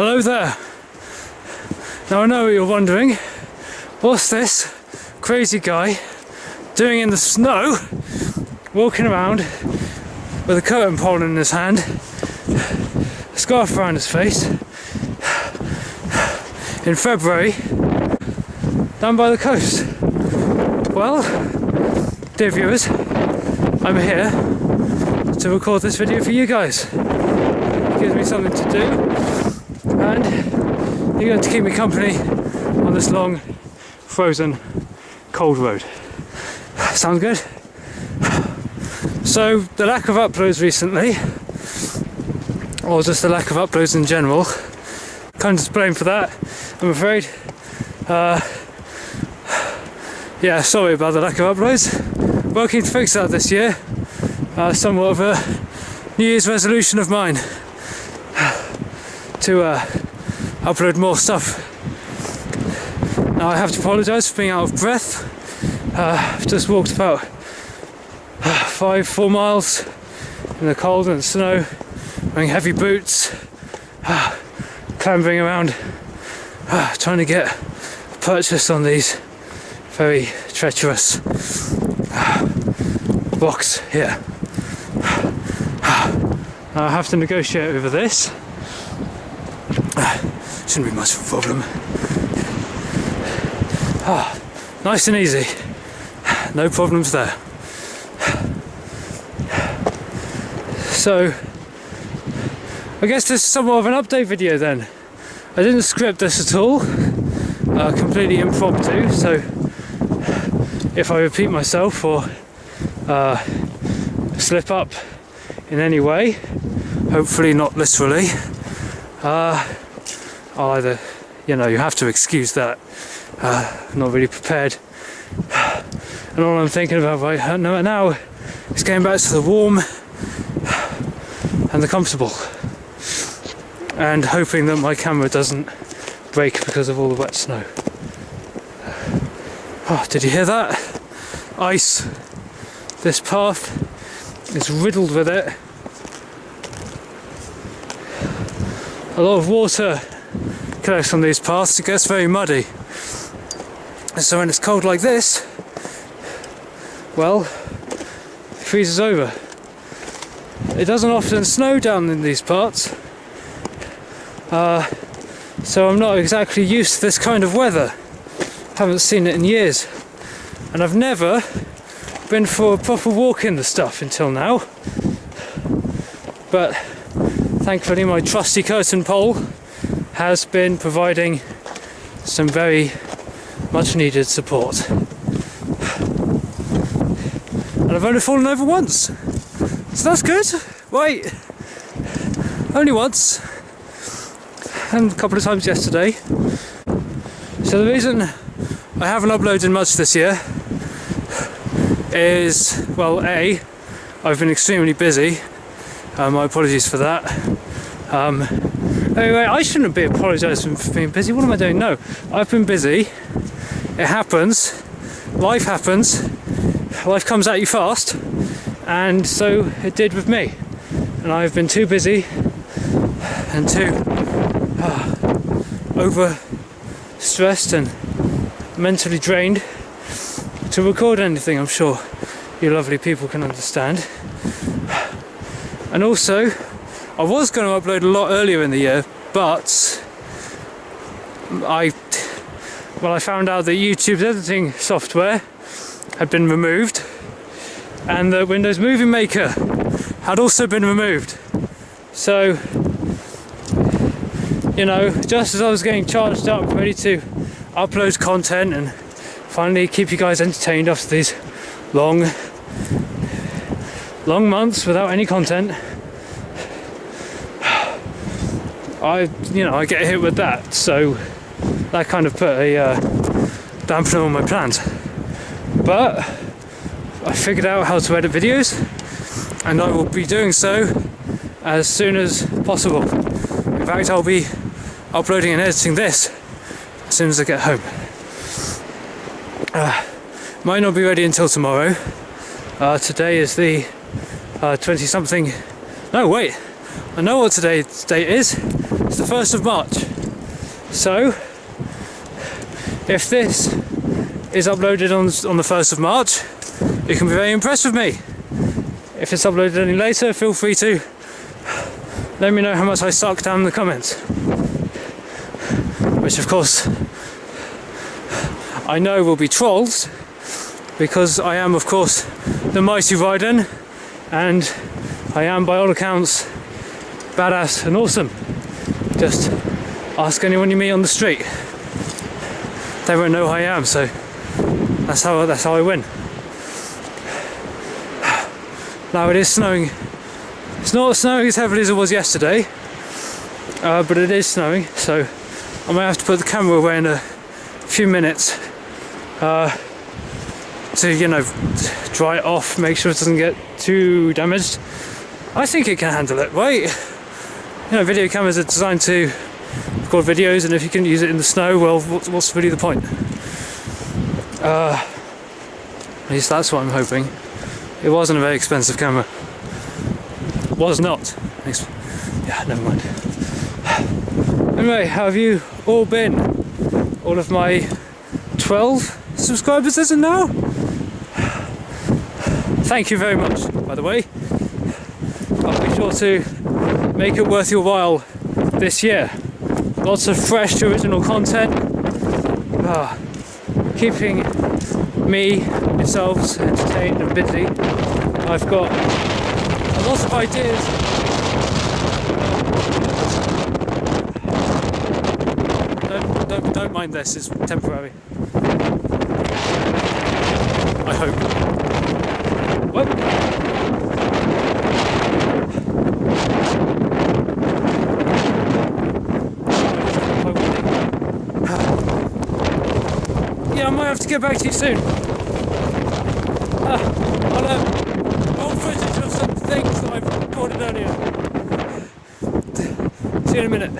Hello there. Now I know you're wondering, what's this crazy guy doing in the snow, walking around with a curtain pole in his hand, a scarf around his face, in February, down by the coast. Well, dear viewers, I'm here to record this video for you guys. It gives me something to do, and you're going to keep me company on this long, frozen, cold road. Sound good? So, the lack of uploads recently, or just the lack of uploads in general, kind of to blame for that, I'm afraid. Yeah, sorry about the lack of uploads. Working to fix that this year. Somewhat of a New Year's resolution of mine to upload more stuff. Now I have to apologise for being out of breath. I've just walked about 4 miles in the cold and the snow, wearing heavy boots, clambering around, trying to get a purchase on these very treacherous rocks here. I have to negotiate over this. Shouldn't be much of a problem. Nice and easy. No problems there. So, I guess this is somewhat of an update video then. I didn't script this at all. Completely impromptu, so if I repeat myself or slip up in any way, hopefully not literally, I'll either, you have to excuse that. I'm not really prepared, and all I'm thinking about right now is getting back to the warm and the comfortable, and hoping that my camera doesn't break because of all the wet snow. Oh, did you hear that? Ice. This path is riddled with it. A lot of water collects on these paths. It gets very muddy. So when it's cold like this, well, it freezes over. It doesn't often snow down in these parts, so I'm not exactly used to this kind of weather. Haven't seen it in years, and I've never been for a proper walk in the stuff until now. But thankfully my trusty curtain pole has been providing some very much needed support. And I've only fallen over once, so that's good. Right, only once, and a couple of times yesterday. So the reason I haven't uploaded much this year is, well, A, I've been extremely busy. My apologies for that. Anyway, I shouldn't be apologising for being busy. What am I doing? No, I've been busy. It happens. Life happens. Life comes at you fast, and so it did with me. And I've been too busy and too over stressed and mentally drained to record anything. I'm sure you lovely people can understand. And also, I was going to upload a lot earlier in the year, but I found out that YouTube's editing software had been removed, and the Windows Movie Maker had also been removed. So, just as I was getting charged up, ready to upload content and finally keep you guys entertained after these long months without any content, I get hit with that. So that kind of put a dampener on my plans. But I figured out how to edit videos, and I will be doing so as soon as possible. In fact, I'll be uploading and editing this as soon as I get home. Might not be ready until tomorrow. Today is the 20-something. No, wait. I know what today's date is. It's the 1st of March. So, if this is uploaded on the 1st of March, you can be very impressed with me. If it's uploaded any later, feel free to let me know how much I suck down in the comments. Which of course, I know will be trolls, because I am of course the mighty Raiden, and I am by all accounts badass and awesome. Just ask anyone you meet on the street. They won't know who I am, so that's how I win. Now it is snowing. It's not snowing as heavily as it was yesterday, but it is snowing, so I might have to put the camera away in a few minutes to, you know, dry it off, make sure it doesn't get too damaged. I think it can handle it, right? You know, video cameras are designed to record videos, and if you can use it in the snow, well, what's really the point? At least that's what I'm hoping. It wasn't a very expensive camera. Was not. Yeah, never mind. Anyway, how have you all been? All of my 12 subscribers, is it now? Thank you very much, by the way. I'll be sure to make it worth your while this year. Lots of fresh original content, keeping me, yourselves, entertained and busy. I've got a lot of ideas. Don't mind this, it's temporary. I hope. What? Yeah, I might have to get back to you soon. I'll old footage of some things that I've recorded earlier. See you in a minute.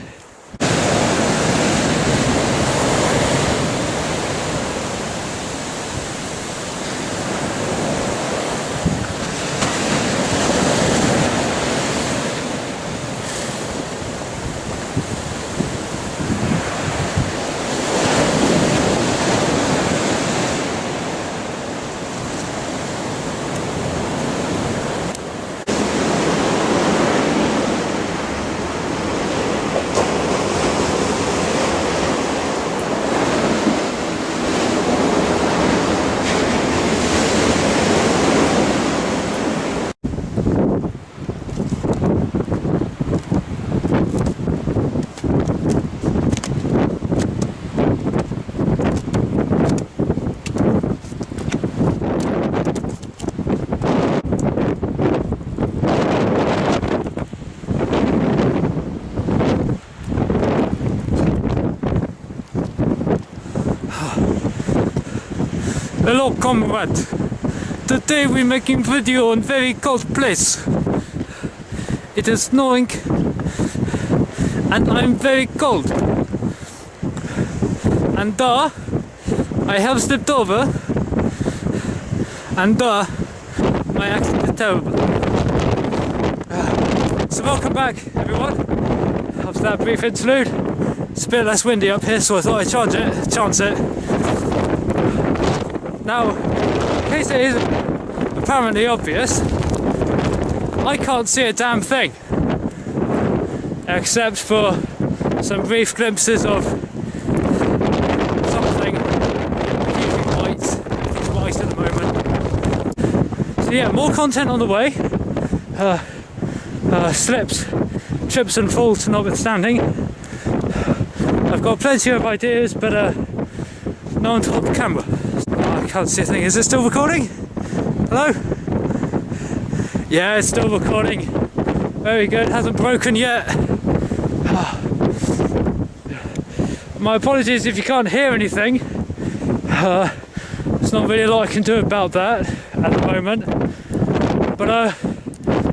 Hello comrade, today we're making video on very cold place. It is snowing and I'm very cold. And I have slipped over and my accent is terrible. So welcome back everyone, after that brief interlude. It's a bit less windy up here, so I thought I'd chance it. Now, in case it isn't apparently obvious, I can't see a damn thing, except for some brief glimpses of something keeping white at the moment. So yeah, more content on the way. Slips, trips and falls notwithstanding. I've got plenty of ideas, but no one to hold the camera. I can't see a thing. Is it still recording? Hello? Yeah, it's still recording. Very good, hasn't broken yet. My apologies if you can't hear anything. There's not really a lot I can do about that at the moment. But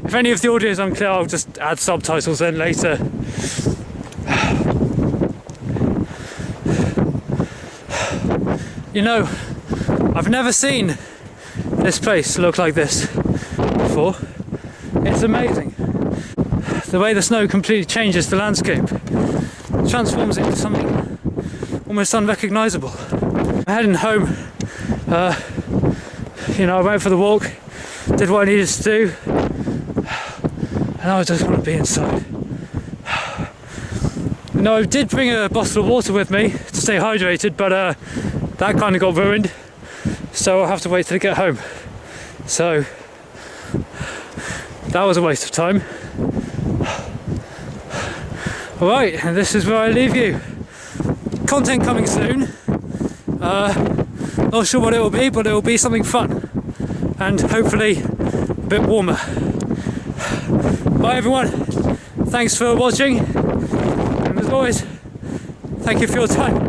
if any of the audio is unclear, I'll just add subtitles in later. You know, I've never seen this place look like this before. It's amazing. The way the snow completely changes the landscape. transforms it into something almost unrecognisable. I'm heading home. I went for the walk, did what I needed to do, and I just want to be inside. I did bring a bottle of water with me to stay hydrated, but that kind of got ruined, so I'll have to wait till I get home. So that was a waste of time. Alright, and this is where I leave you. Content coming soon. Not sure what it will be, but it will be something fun and hopefully a bit warmer. Bye everyone, thanks for watching, and as always, thank you for your time.